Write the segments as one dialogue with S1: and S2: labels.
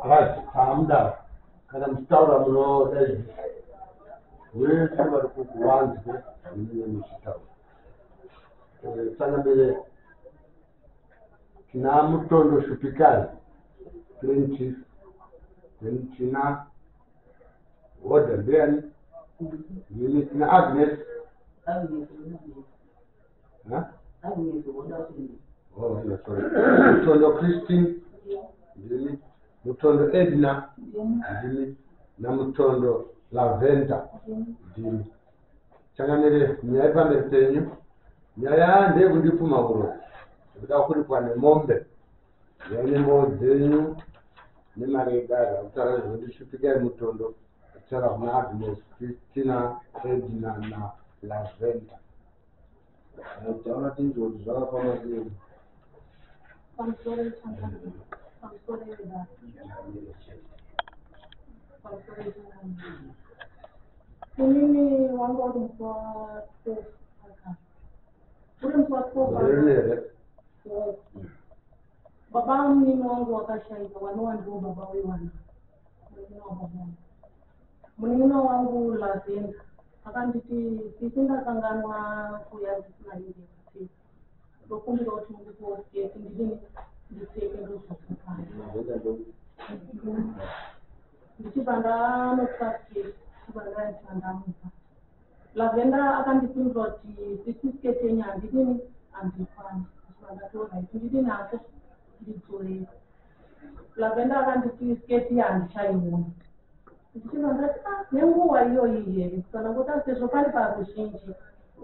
S1: Right, hamda. Kana mtaura mno dai. Wewe kama kuanza ni mshitao. Sana mbele kina mtondo shupikali. Klinchina Order then you need na Agnes. Huh? Oh, no, sorry. Mtondo Christine. Ndimi Mtondo Edna. Ndimi na Mtondo Lavenda. Ndimi changanire nyaipa metenyu nyaya ndege ndipuma buro kuda kuri kwane mombe yani modzenyu nemaregara utara ndishupiga Mutondo utara na Agnes Christina Edna na Lavenda taona tinzo zvakafamba sei
S2: pamusoro da mimi wangu walikuwa ule mswako baba mimi wangu wakashaiba wanao ndio baba wewe wana mwenyewe wangu lazima akanditi sisinda kanganwa kuyazisina hivi kuti ndokumbira kuti ndikuosiye ndidini ndiseke ndozvakakana ndichibva notsvake chibva ndamupa Lavenda akandipindura kuti sisisiketi yenyu handidini handifani ndichibva ndatoona kuti ndidini hako ndidzorera Lavenda akanditi siketi handishaiona ndichibva ndati nenguva iyoyi here kana ngota sezvo pari paruzhinji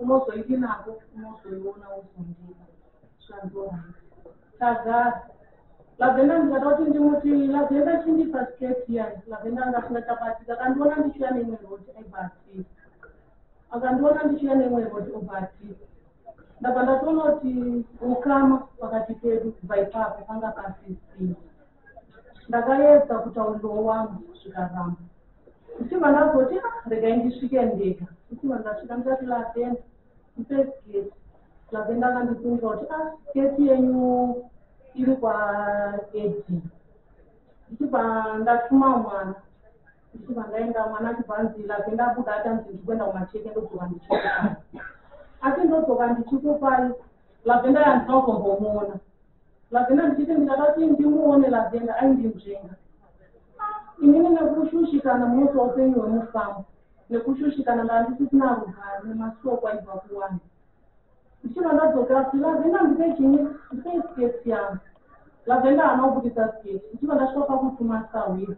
S2: unozoiti nako unozoiona uzondira zvandorai tagara Lavenda ndikada kuti ndimuti Lavenda chindipa siketi yayo Lavenda angasingachabatika akandiona ndichiuya neimwe roti aibatika akandiona ndichiuya neimwe roti obatika ndabva ndatoona kuti ukama pakati pedu kubva ipapo panga pasisina ndakaedza kutaurirawo wangu zvikaramba ndichibva ndazoti regai ndisvike ndega ndichibva ndasvika ndikati Lavenda ndipe siketi Lavenda akandipindura kuti siketi yenyu iri kwaEdhi ndichibva ndatuma mwana ndichibva ndaenda mwana achibva anzi Lavenda abuda atanzi ndikwenda kumacheke ndodzoka ndichikupai asi ndodzoka ndichikupai Lavenda yandina kutombomuona Lavenda ndichiti ndikada kuti ndimuone Lavenda aindinzvenga inini nekushushikana munoto upenyu hwemufambo nekushushikana ndandisisina rugare nemasoko aibva kuwani ndichibva ndadzokera kuti Lavenda ndipe chinyi ndipe siketi yangu Lavenda haana kubudisa siketi ndichibva ndasvika pakutuma sawira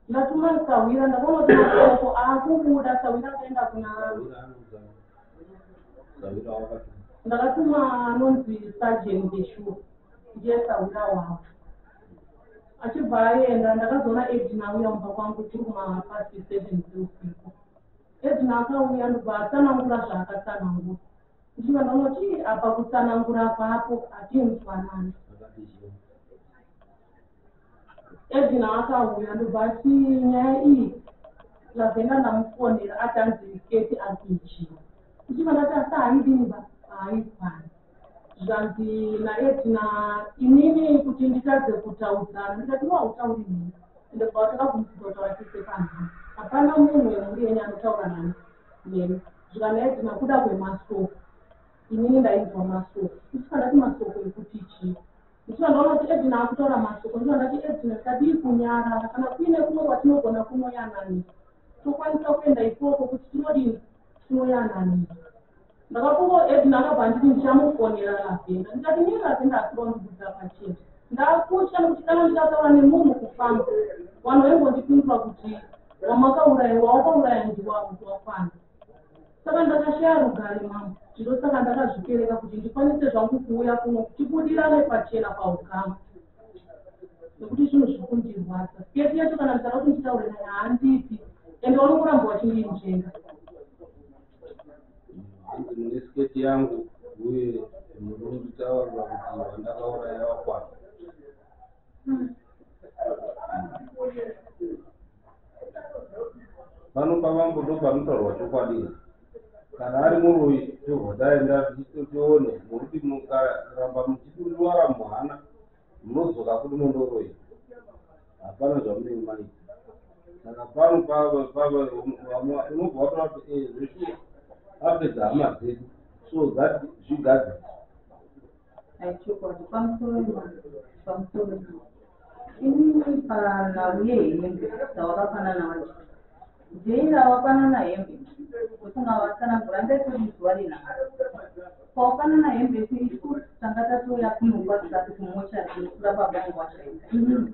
S2: ndatuma sawira ndakaona kuti masoko akubuda sawira akaenda kuna ndakatuma anonzi Sergeant Beshu ndiye sawira wavo achibva aenda ndakazoona Edna auya mumba kwangu tiri kumapasi 7 usiku Edna akauya ndobva atsanangura zvaakatsanangura ndichibva ndaonoti apa kutsanangura papo hatinzwanani Edna akauya ndobva ati nyaya iyi Lavenda ndamufonera atanzi siketi ari kuichiva ndichibva ndati asi haidini ba haifani zvanzi naEdna inini kuti nditadze kutaudzana ndikati hautauri nini ende kubva takagumisisa kutaura tese panhani hapana munhu wemhuri yenyu anotaura nemi zvika naEdna kuda kwemasoko inini ndainzwa masoko ndichibva ndati masoko ekuti chii ndichibva ndaona kuti Edna akutaura masoko ndichibva ndati Edna ndikadii kunyarara kana kuine kumwe kwatinogona kunoyananisa tokwanisa kuenda ikoko kuti tinodini tinoyananisa ndakafunga Edna akabva nditi ndichamufonera Lavenda ndikati nii Lavenda asirondibudza pachena ndakutya nekuti kana ndikataura nemunhu kufamba vanhu vaingondipindura kuti wakauraya ndiwangu wafana saka ndakashaya rugare mambo zvino saka ndakazvipereka kuti ndikwanise zvangu kuuya kuno tibudirane pachena paugama nekuti zvinhu zviri kundirwadza siketi yacho kana ndikada kuti nditaure naye handipi ende wanokuramba wachindinzvenga
S1: mune siketi yangu uye murunditaurira kuti vandakauraya wakwana pano pavambo ndopanotaurwa chokwadi kana ari muroi togodaenda tione nokuti mukaramba muchidurwara muhana munodzoka kuti mundoroi hapana zvamunenge maita. Saka pano unobva wataura kuti zveshuwa apedza hama dzedu so that zvigadzirwa.
S2: Chokwadi pamusoro inini panauye hembe dzawakafanana wacho jeira wafanana hembe kutinga watsanangura ndaitori zuva renhaka kwawafanana hembe isu tanga tatoya kunongwa tisati kumocha tinokura babangu wachaika inini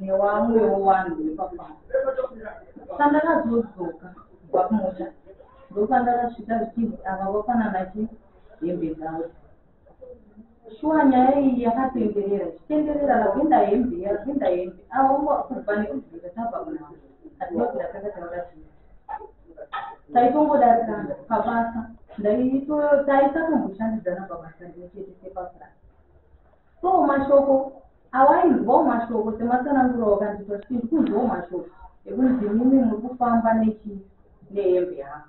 S2: newamwewo vanhu vepafamba sandakazodzoka kubva kumocha ndopandakasvika zvichiti ava vafanana chi hembe dzavo. Shuwa nyaya iyi yakatenderera ichitenderera ravenda hembe avo kubva nekuzvika tabva kunavo hatina kuti takanga taura chii taitongodarikana pabasa taisatomboshandidzana pabasa rimwe chete sepafurani. So mashoko awainzwawo mashoko sematsananguro wakanditwa kuti ndikunzwawo mashoko ekunzi mimi muri kufamba nehembe yavo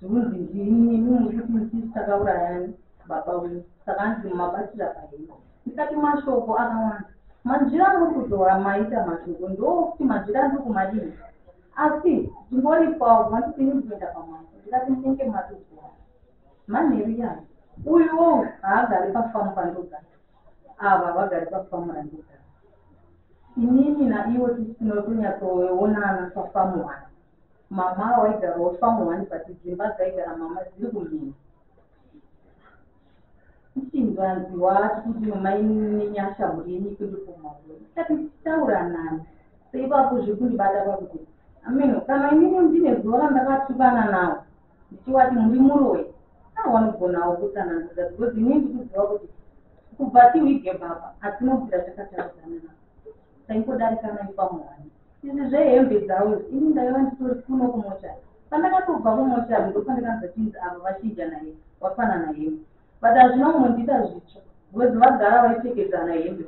S2: zvinonzi ndini muri kuti ndisi takaurayani baba wenyu saka hanzi mabatira pahembe. Ndikati mashoko akawanda manjira muri kuzora maita mashoko ndokuti manjira ndiri kumadini asi ndingori kwawo mandipini kuenda pamwe ndikati munenge matozora manheru yayo uyuwo haagari pafamu pandogara ava vagari pafamu randogara inini naiwo tisinotonyatsononana pafamu wani mama waigarawo famu wani but dzimba dzaigara mama dziri kumhina ichinzwanziwa kuti mainenyasha murini kundipomawe tikati tichitaura nani seipapo zvekundibata pakuti ameno kana inini ndine zuva randakatukana nawo ndichiwati muri muroi awanogonawo kutsanangudza because inini ndikuziva kuti kubva tiwige baba hatinobvira takataudzana navo taingodarikana ipamuhani izvi zvehembe dzavo ini ndaiva nditori kuno kumochari pandakatobva kumochari ndopandikanza chinzi ava vachinja naye wafanana hembe but hazvina kumondita zvitsva because vagara vaipfekedzana hembe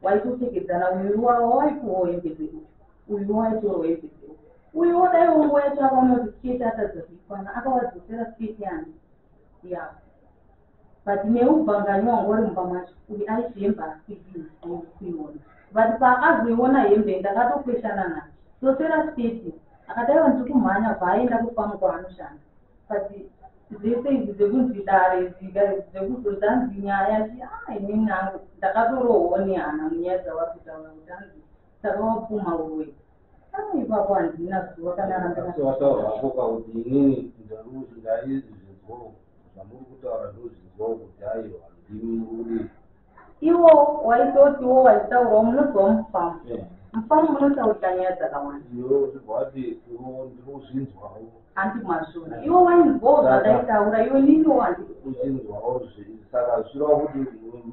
S2: waitopfekedzana uyu wavo waipuwawo hembe dzedu uyu waitorawo hembe dzedu uyu daiwo nguva yacho akaonoti sketi atadza kuifana akawadzosera sketi yangu yavo but neubvanganyi wanga uri mumba macho uyu aizemba asikuiona but paakazoiona hembe ndakatokweshana naye tosera sketi akadaiwa ndiri kumhanya bvaaenda kufamu kwaanoshanda but zvese izvi dzekunzi dare dzekuzozanzi nyaya inini nangu ndakatorohwo nehana munyaya dzawakutaura kuti anzi takawapfuma uwe ipapo handina zuva kana
S1: randakataurapo kauti inini ndaizvizwo zvamuri kutaura ndozvizwawo kuti aiwa ndimi uri
S2: iwo waitotiwo wachitaurawo munozwawo mufamu munotaurira nyaya dzakawanda
S1: iwo zvibvati iwo ndinozvinzwawo
S2: handi mazvona iwo wainzwawo zvadaitaura iwo niniwo
S1: handikuchinzwawo saka zvirava kuti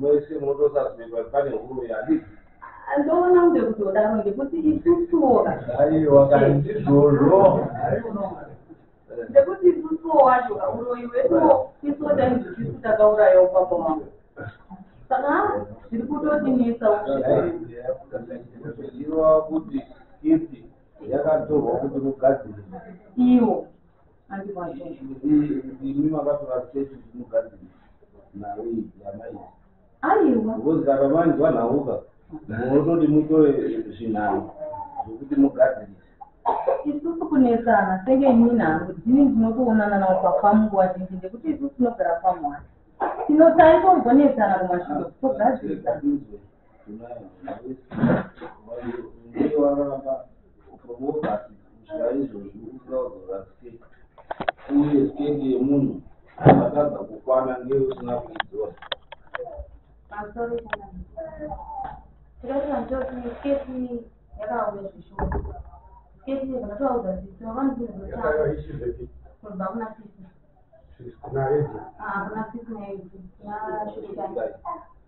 S1: mese munotosazvekwa pane huro yadii
S2: ndoona kunge kutodaro ndekuti isusuwo
S3: aiwa kandi izvozvo
S2: ndekuti isusuwo wacho kauroyi weduwo isuwo taizvisisu takaurayawo papa wangu saka zviri kutotinetsa
S1: zvirova kuti sketi yakatorwa kuti mugadzire
S2: iwo
S1: imi makatora sketi kuti mugadzire nayo iyi yamaii
S2: aiwa
S1: because kana manzwa nhauka munototi mutore zvinhano zvokuti mugadzirisa
S2: isusu kunesana senge inini nangu dzini ndinotoonana nawo pafamu nguva zhinji ndekuti isusu tinogara famu wani taitombonetsana kumashure kutogadzirisa
S1: ndewaramba promotasi kusvika izvozvi usinauzora sketi uye sketi yemunhu akatadza kukwana ngeusina kuidzora
S2: pamusoro tikaita njoti sketi yakauya zvishoma sketi vakatoaudza ziso vanozizoti kubva kuna sisi kuna sisi naiti yashukai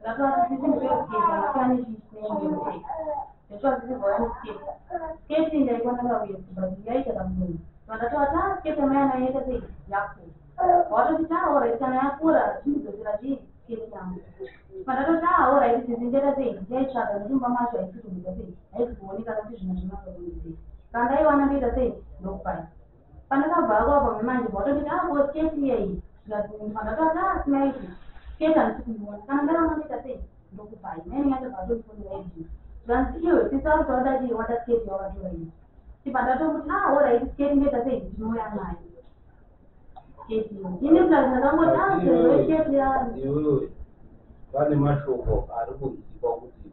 S2: rakati sisi ndosketi makani chisinaimeuei ndetwazizivhora sketi sketi ndaikona kauya but yaita kamunhu vakatoata sketi amayana yaita sei yakura watoti taorait kana yakura chinodzosera chii sketi yangu pandakati orit sisi ndaita sei ndaitsvaga netumba macho haisikuita sei haisikuoneka kuti zvino zvinoakuii kandaiwana ndoita sei ndokupai pandakabva akapa memanje watoti sketi iyei pandakati sinaiti sketi handisi kuiona kana ndaramba ndoita sei ndokupai naine yacho vatotikuiraizvi dan iyo sisa to da ji wata skate ya wato yi ti pada to mutu wala yi skate ne ta sai ji mo ya na yi ini plus na kango ta se skate ya
S1: iyo bani mashoko arikuziva kuti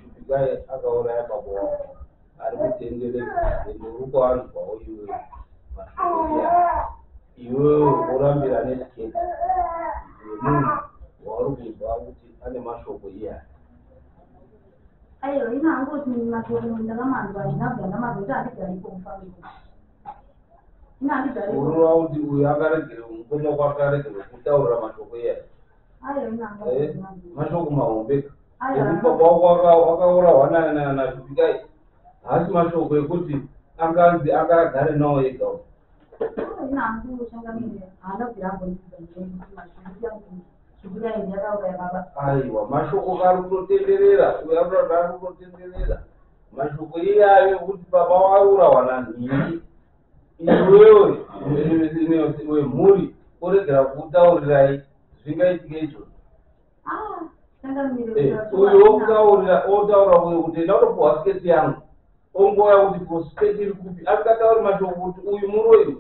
S1: shupigai akauraya baba wavo ari kutenderera ende uri kuwanzwawo iwe mashoko iya iwewe urambira nesiketi munhu wauri kunzwa kuti ane mashoko iya
S2: ayo ina angu ni mashoko ndakamanzwa inabva ndamazota andigari kumufamili ina andigari
S1: urova kuti uyu akaregere mukoma kwake aregere kutaurira mashoko iya
S2: ayo ina angu
S1: mashoko mahombe ekuti baba wako wakaurawa nashupigai hasi mashoko ekuti anganzi akagare nawo ega
S2: ina angu shangamire anobvira
S1: aiwa mashoko kari kutotenderera uyo anoda ari kutotenderera mashoko iyayo kuti baba waurawa nanhingi iwewe wemhuri oregera kutaurirai zvingaitike izvozvo uyo otaura uyo kuti enda unopuhwa sketi yangu ongoya kuti ko sketi iri kupi asikatauri mashoko kuti uyu muroiwe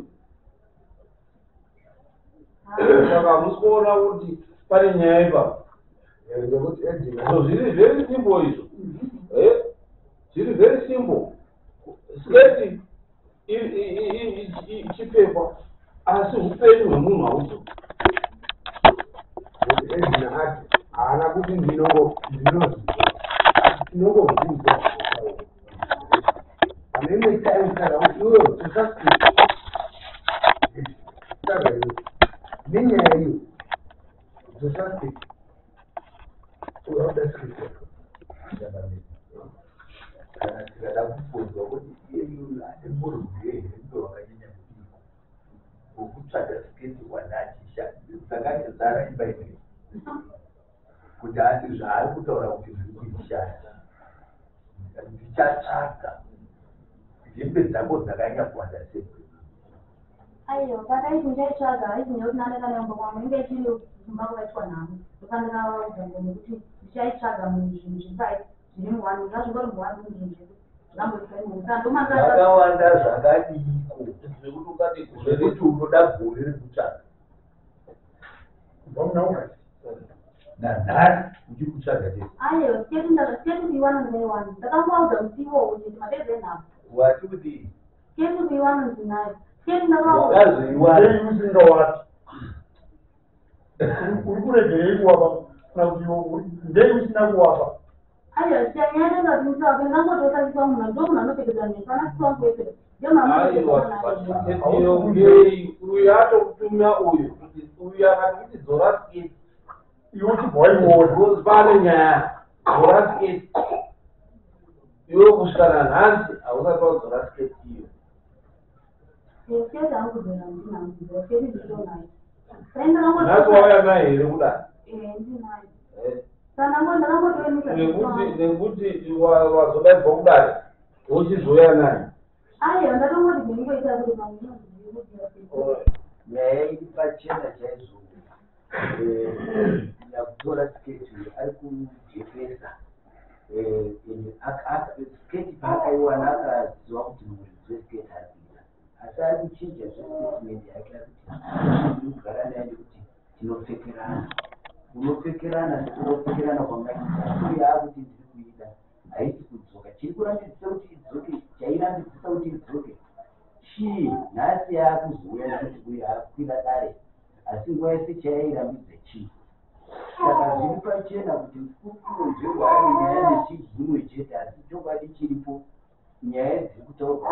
S1: saka musikuona kuti pane nyaya ipapo so zviri very simple izvo zviri very simple sketi chipfekwa asi upenyu hwemunhu haudzo
S3: haana kuti ndinongoziva amene taimkana kuti iwe usasika nenyaya iyo usasika urauda sikisa kana tikada kubvunzwa kuti iyeyuna emurugei ndo wakanyanya kudiko wokutsvaga siketi wanachisha dzakati zara ibaimei kuti ati zvaari kutaura kuti zviri kuishanda ndichatsvaga hembe dzako dzakanya kuwanda sei
S2: ayo padaiti ndichaitsvaga haizinya kuti nandakanayamba kwamwe inge chiri kumba kuvaitwa nhamo ndokandikavaudza nekuti ndichaitsvaga munhu zvinhu zvipai zviri muwani ngazvingori muwani zvinhu zvedu
S3: zvakawanda zvakadiko zvekuti unoda gore rekutsvaga nanhari uchi kutsvaga chete
S2: ayo sketi kuiwana ndaiwani ndakangoaudza kuti iwowo kuti mapedze nhamo
S3: wati kuti
S2: sketi kuiwana ndinayo sketi
S3: ndakazoiwana
S4: usingawati uri kuregerei kuwapa kana kuti ndei usina kuwapa
S2: ayo sianyanya kuti msawa ndangototariswa munhu ndomunhu anopfekedzwa nefana kusakuepera
S1: aiwa ngei uyu atokutuma uyu kuti uyu akati kuti dzora sketi
S4: iwe chibwaiwozi
S1: pane nyaya dzora sketi iwe kusvikana nhasi hausati wadzora sketi iyo
S2: sketi angudzora ndinangudzora sketi nditonayo
S1: nhasi wauya naye here kudai
S2: ndinayo
S1: nekuti wazodaibva kudare wochizoya naye
S2: ayo ndatongoti ndingoita kuti
S3: nyaya iri pachena chaizvo yakutora sketi ari kujepesa sketi paakaiwana akaziva kuti mhuri dzesketi hadzina asi ari kuchinja zvestatement yake ari kuti kugara naye ndekuti tinopfekerana unopfekerana sekunopfekerana kwangaita uye akuti ndiri kuita haisi kudzoka chiri kurambidzisa kuti idzoke chairambidzisa kuti idzoke chii nhasi yaakuzouya nekuti uyu akukwira dare asi nguva yese chayairambidza chii saka zviri pachena kuti kukunzverwaari nyaya nechibvunwe chete asi chokwadi chiripo nyaya dziri kutaurwa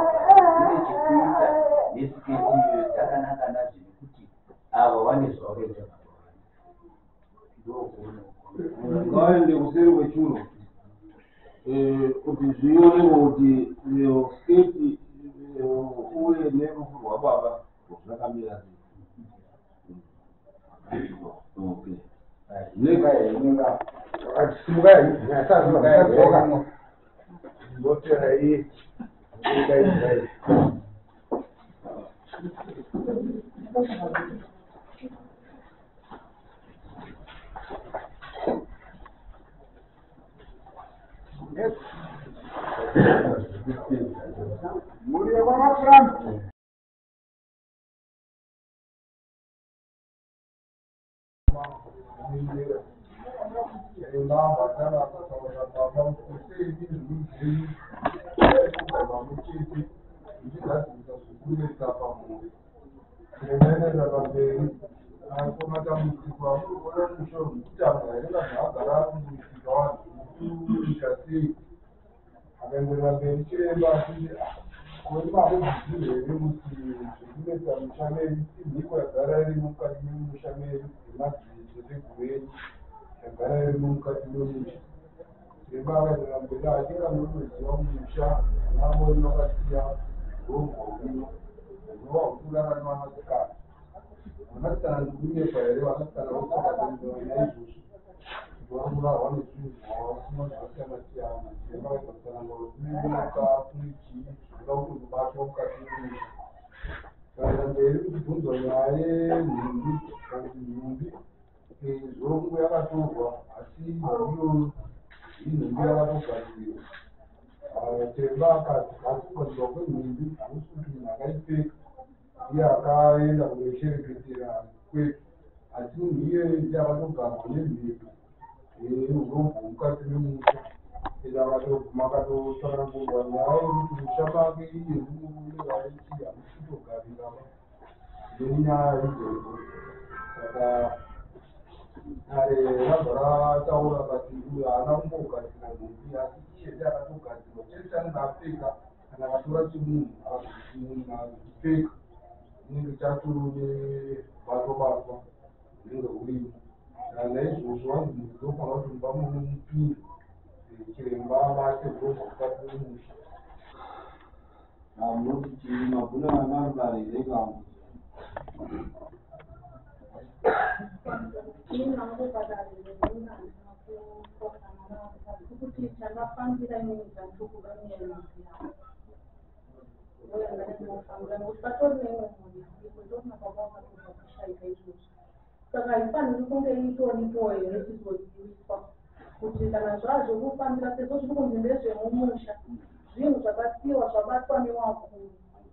S3: dzine chekuita nesiketi iyoyo dzakanaka nazviri kuti ava vane zvavakaita
S1: ngaende kuseri kwechuro kuti zvionekwe kuti sketi uye nerufu rwababa zvakamira
S4: Muri ya baba Frank.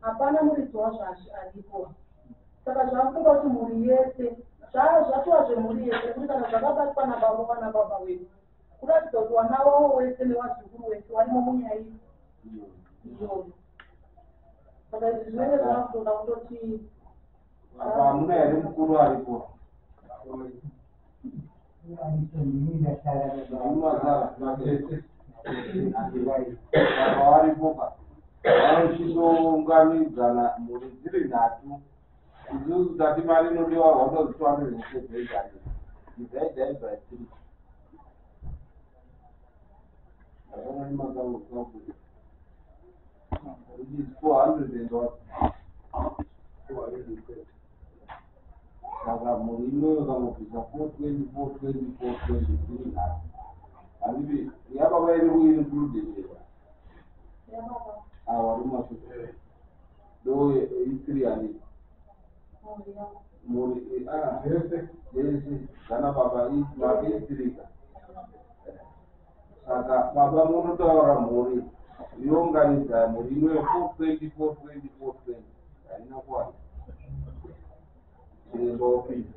S4: Hapana muridzi wazvo alipo. Saka zvafunga kuti mhuri yese zvatova zvemhuri yese kuti kana zvakabatwa nababa wedu kuratidza kuti wana wavo wese newadzukuru wese warimo munyaya iyoyo. Saka izvi zvinenge zvavakutoda kutoti
S1: hamuna here mukuru aripo varipoka vanochizounganidzana mhuri dziri nhatu isusu tati mari inodiwa 1,200 divided by 3 which is 400 and what? Saka mhuri inoyo kamubvisa 420 nhatu handivi yababa iri kuincluded warimasuke do i300 mhuri yese kana baba maisirika. Saka baba munotaura mhuri inounganidza mhuri inoyo 420 haina kuwanda chirembopinda